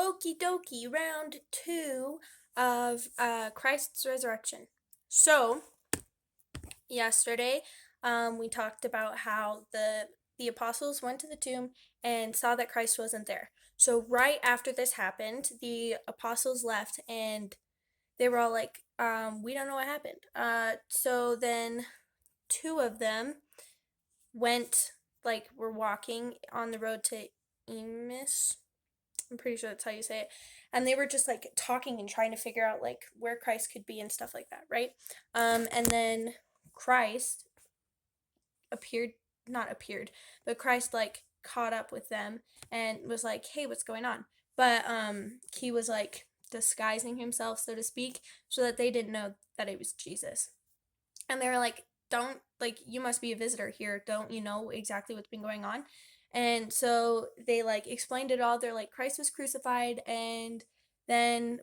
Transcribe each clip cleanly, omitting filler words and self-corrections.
Okie dokie, round two of Christ's resurrection. So, yesterday, we talked about how the apostles went to the tomb and saw that Christ wasn't there. So, right after this happened, the apostles left and they were all like, we don't know what happened. So then two of them went, were walking on the road to Emmaus. I'm pretty sure that's how you say it. And they were just like talking and trying to figure out like where Christ could be and stuff like that, right? And then Christ appeared, not appeared, but Christ like caught up with them and was like, "Hey, what's going on?" But he was like disguising himself, so to speak, so that they didn't know that it was Jesus. And they were like, "Don't, like, you must be a visitor here. Don't you know exactly what's been going on?" And so they like explained it all. They're like, Christ was crucified, and then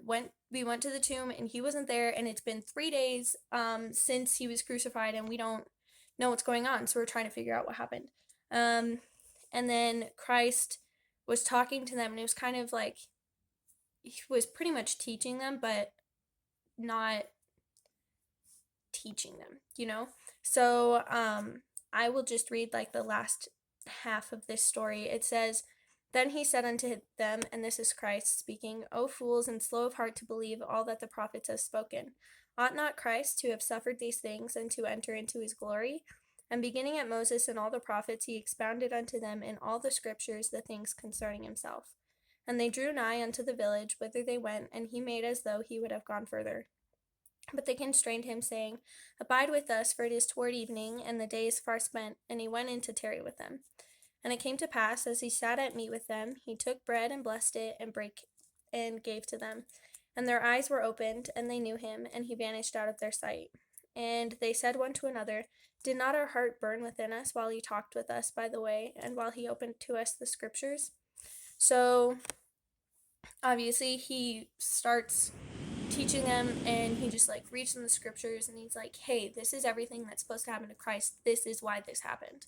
we went to the tomb and he wasn't there, and it's been 3 days since he was crucified, and we don't know what's going on. So we're trying to figure out what happened. Um and then Christ was talking to them, and it was kind of like he was pretty much teaching them, but not teaching them. So I will just read like the last half of this story. It says, "Then he said unto them," and this is Christ speaking, "O fools, and slow of heart to believe all that the prophets have spoken. Ought not Christ to have suffered these things, and to enter into his glory? And beginning at Moses and all the prophets, he expounded unto them in all the scriptures the things concerning himself. And they drew nigh unto the village whither they went, and he made as though he would have gone further. But they constrained him, saying, Abide with us, for it is toward evening, and the day is far spent. And he went in to tarry with them. And it came to pass, as he sat at meat with them, he took bread and blessed it, and brake and gave to them. And their eyes were opened, and they knew him, and he vanished out of their sight. And they said one to another, Did not our heart burn within us while he talked with us by the way, and while he opened to us the scriptures?" So obviously he starts teaching them, and he just like reads from the scriptures, and he's like, "Hey, this is everything that's supposed to happen to Christ. This is why this happened."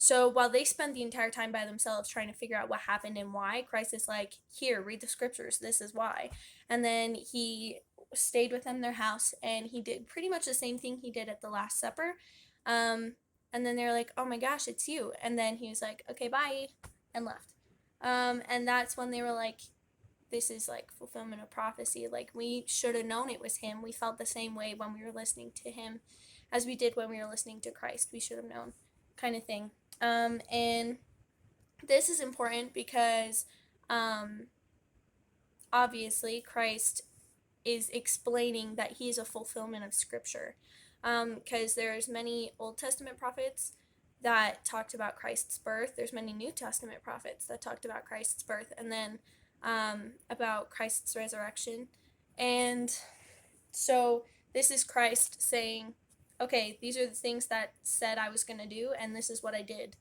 So while they spend the entire time by themselves trying to figure out what happened and why, Christ is like, "Here, read the scriptures. This is why." And then he stayed with them in their house, and he did pretty much the same thing he did at the Last Supper. Um, and then they're like, "Oh my gosh, it's you." And then he was like, "Okay, bye," and left. And that's when they were like, this is like fulfillment of prophecy. Like, we should have known it was him. We felt the same way when we were listening to him as we did when we were listening to Christ. We should have known, kind of thing. And this is important because obviously Christ is explaining that he is a fulfillment of scripture, because there's many Old Testament prophets that talked about Christ's birth. There's many New Testament prophets that talked about Christ's birth, and then about Christ's resurrection. And so this is Christ saying, okay, these are the things that said I was going to do, and this is what I did.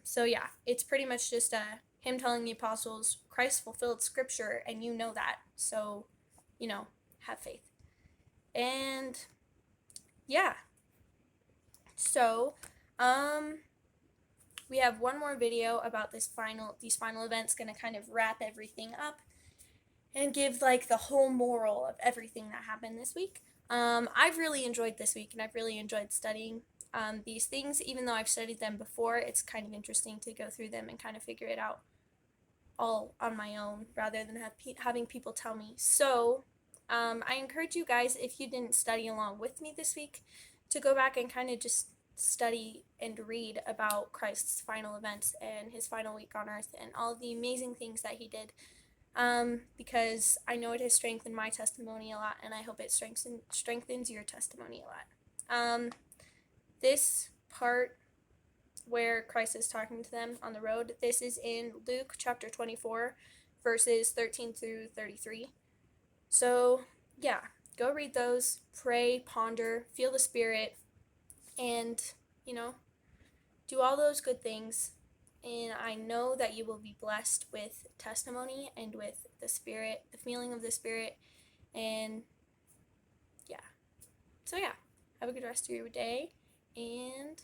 So yeah, it's pretty much just him telling the apostles, Christ fulfilled scripture, and you know that. So, have faith. And yeah. So, we have one more video about these final events, going to kind of wrap everything up and give like the whole moral of everything that happened this week. I've really enjoyed this week, and I've really enjoyed studying these things. Even though I've studied them before, it's kind of interesting to go through them and kind of figure it out all on my own rather than having people tell me. So I encourage you guys, if you didn't study along with me this week, to go back and kind of just study and read about Christ's final events and his final week on earth and all the amazing things that he did, because I know it has strengthened my testimony a lot, and I hope it strengthens your testimony a lot. This part where Christ is talking to them on the road, this is in Luke chapter 24, verses 13 through 33. So yeah, go read those, pray, ponder, feel the Spirit, and do all those good things. And I know that you will be blessed with testimony and with the Spirit, the feeling of the Spirit. And yeah. So yeah, have a good rest of your day, and